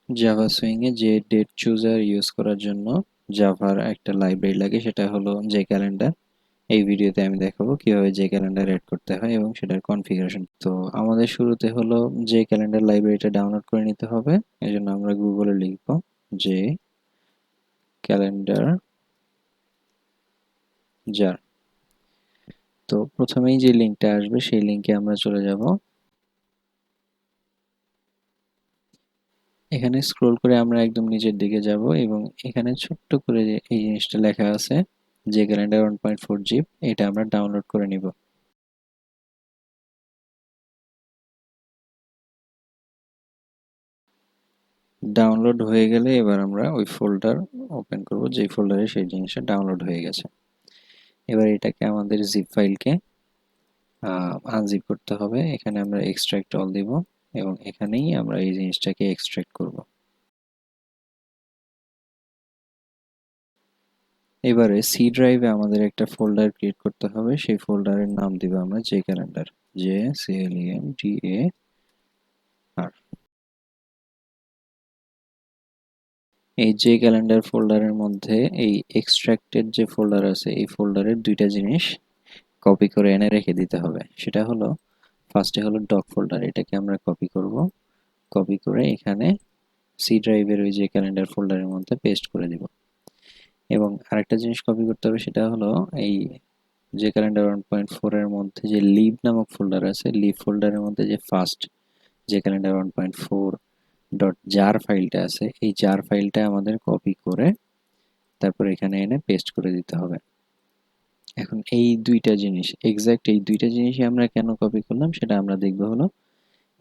Java swing এ যে date চুজার use করার জন্য জাভার একটা লাইব্রেরি লাগে, সেটা হলো জে ক্যালেন্ডার। এই ভিডিওতে আমি দেখাবো কিভাবে জে ক্যালেন্ডার এড করতে হয় এবং সেটার কনফিগারেশন। তো আমাদের শুরুতে হলো জে ক্যালেন্ডার লাইব্রেরিটা ডাউনলোড করে নিতে হবে। এই জন্য আমরা গুগলে লিখব জে ক্যালেন্ডার জার। তো প্রথমেই যে লিঙ্কটা আসবে সেই লিঙ্কে আমরা চলে যাব। এখানে স্ক্রল করে আমরা একদম নিচের দিকে যাব এবং এখানে ছোট্ট করে যে এই জিনিসটা লেখা আছে জে ক্যালেন্ডার 1.4 জিপ, এটা আমরা ডাউনলোড করে নিব। ডাউনলোড হয়ে গেলে এবার আমরা ওই ফোল্ডার ওপেন করব যে ফোল্ডারে সেই জিনিসটা ডাউনলোড হয়ে গেছে। এবার এটাকে আমাদের জিপ ফাইলকে আনজিপ করতে হবে। এখানে আমরা এক্সট্রাক্ট অল দিব এবং এখানেই আমরা এই জিনিসটাকে এক্সট্রাক্ট করব। এবারে সি ড্রাইভে আমাদের একটা ফোল্ডার ক্রিয়েট করতে হবে। সেই ফোল্ডারের নাম দিব আমরা জে ক্যালেন্ডার, JCalendar। এই জে ক্যালেন্ডার ফোল্ডারের মধ্যে এই এক্সট্রাক্টেড যে ফোল্ডার আছে এই ফোল্ডারের দুইটা জিনিস কপি করে এনে রেখে দিতে হবে। সেটা হলো ফার্স্টে হলো ডক ফোল্ডার, এটাকে আমরা কপি করব। কপি করে এখানে সি ড্রাইভের ওই যে ক্যালেন্ডার ফোল্ডারের মধ্যে পেস্ট করে দিব। এবং আরেকটা জিনিস কপি করতে হবে, সেটা হলো এই যে ক্যালেন্ডার 1.4 এর মধ্যে যে লিভ নামক ফোল্ডার আছে, লিভ ফোল্ডারের মধ্যে যে ফার্স্ট যে ক্যালেন্ডার 1.4 ডট জার ফাইলটা আছে, এই জার ফাইলটা আমাদের কপি করে তারপর এখানে এনে পেস্ট করে দিতে হবে। এখন এই দুইটা জিনিস, এক্স্যাক্ট এই দুইটা জিনিসই আমরা কেন কপি করলাম সেটা আমরা দেখব হলো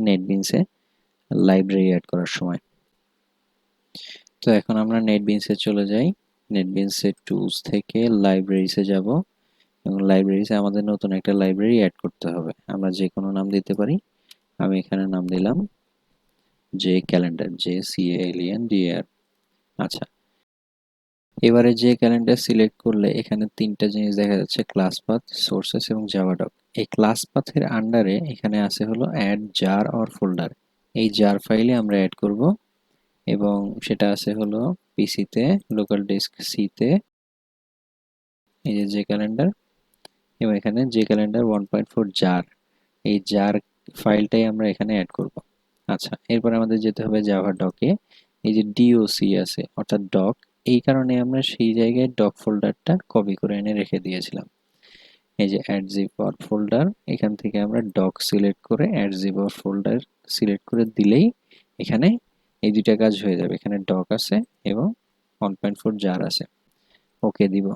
নেটবিনসে লাইব্রেরি অ্যাড করার সময়। তো এখন আমরা নেটবিনসে চলে যাই। নেটবিনসের টুলস থেকে লাইব্রেরিসে যাব এবং লাইব্রেরিসে আমাদের নতুন একটা লাইব্রেরি অ্যাড করতে হবে। আমরা যে কোনো নাম দিতে পারি। আমি এখানে নাম দিলাম জে ক্যালেন্ডার, JCalendar। আচ্ছা, এবারে যে ক্যালেন্ডার সিলেক্ট করলে এখানে তিনটা জিনিস দেখা যাচ্ছে, ক্লাস পাথ, সোর্সেস এবং জাভাডক। এই ক্লাস পাথের আন্ডারে এখানে আছে হলো অ্যাড জার অর ফোল্ডার। এই জার ফাইলে আমরা অ্যাড করব এবং সেটা আছে হলো পিসিতে লোকাল ডিস্ক সিতে এই যে ক্যালেন্ডার এবং এখানে যে ক্যালেন্ডার 1.4 জার, এই জার ফাইলটাই আমরা এখানে অ্যাড করব। আচ্ছা, এরপর আমাদের যেতে হবে জাভা ডকে। এই যে ডিওসি আছে অর্থাৎ ডক, এই কারণে আমরা সেই জায়গায় ডক ফোল্ডারটা কপি করে এনে রেখে দিয়েছিলাম। এই যে অ্যাড জিপ অর ফোল্ডার, এখান থেকে আমরা ডক সিলেক্ট করে add zip or folder select করে দিলেই এখানে এই দুইটা কাজ হয়ে যাবে। এখানে ডক আছে এবং 1.4 জার আছে। ওকে দিব।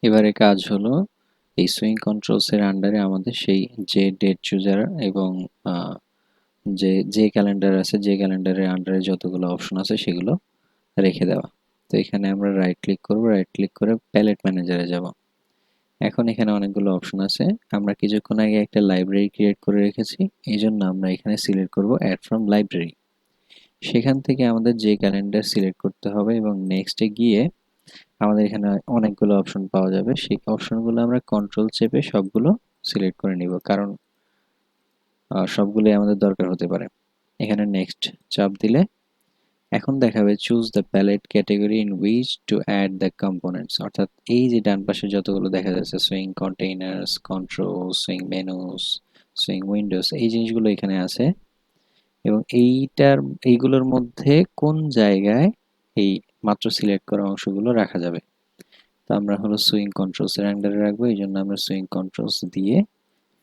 এবারে কাজ হলো এই সুইং কন্ট্রোলস এর আন্ডারে আমাদের সেই যে ডেট চুজার এবং যে ক্যালেন্ডার আছে, যে ক্যালেন্ডারের আন্ডারে যতগুলো অপশন আছে সেগুলো রেখে দেওয়া। তো এখানে আমরা রাইট ক্লিক করব, রাইট ক্লিক করে প্যালেট ম্যানেজারে যাব। এখন এখানে অনেকগুলো অপশন আছে। আমরা কিছুক্ষণ আগে একটা লাইব্রেরি ক্রিয়েট করে রেখেছি, এই জন্য আমরা এখানে সিলেক্ট করব অ্যাড ফ্রম লাইব্রেরি। সেখান থেকে আমাদের যে ক্যালেন্ডার সিলেক্ট করতে হবে এবং নেক্সটে গিয়ে আমাদের এখানে অনেকগুলো অপশন পাওয়া যাবে। সেই অপশনগুলো আমরা কন্ট্রোল চেপে সবগুলো সিলেক্ট করে নিব, কারণ সবগুলোই আমাদের দরকার হতে পারে। এখানে নেক্সট চাপ দিলে এখন দেখাবে choose the palette category in which to add the components, অর্থাৎ এই যে ডান পাশে যতগুলো দেখা যাচ্ছে swing containers, control, swing menus, swing windows, এই জিনিসগুলো এখানে আছে এবং এইগুলোর মধ্যে কোন জায়গায় এই মাত্র সিলেক্ট করা অংশগুলো রাখা যাবে। তো আমরা হলো সুইং কন্ট্রোলস এর আন্ডারে রাখবো, এই জন্য আমরা সুইং কন্ট্রোলস দিয়ে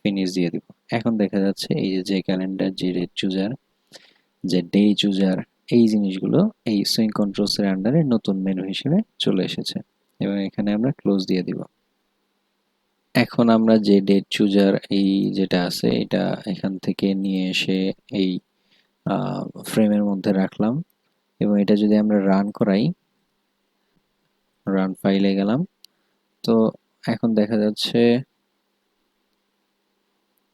ফিনিশ দিয়ে দিব। এখন দেখা যাচ্ছে এই যে ক্যালেন্ডার, যে ডেট চুজার, যে ডে চুজার, এই জিনিসগুলো এই সুইং কন্ট্রোলস এর আন্ডারে নতুন মেনু হিসেবে চলে এসেছে এবং এখানে আমরা ক্লোজ দিয়ে দিব। এখন আমরা যে ডেট চুজার এই যেটা আছে এটা এখান থেকে নিয়ে এসে এই ফ্রেমের মধ্যে রাখলাম এবং এটা যদি আমরা রান করাই, রান ফাইলে গেলাম, তো এখন দেখা যাচ্ছে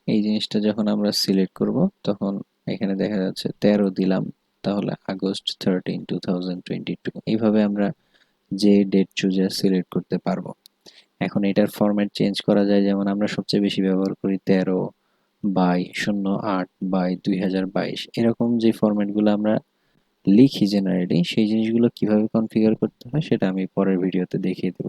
এই জিনিসটা যখন আমরা সিলেক্ট করব তখন এখানে দেখা যাচ্ছে 13 দিলাম, তাহলে আগস্ট 13, 2022, এইভাবে আমরা যে ডেট চুজার সিলেক্ট করতে পারবো। এখন এটার ফরম্যাট চেঞ্জ করা যায়, যেমন আমরা সবচেয়ে বেশি ব্যবহার করি 13/08/2022, এরকম যে ফরম্যাটগুলো আমরা লিখি জেনারেলি সেই জিনিসগুলো কিভাবে কনফিগার করতে হয় সেটা আমি পরের ভিডিওতে দেখিয়ে দেব।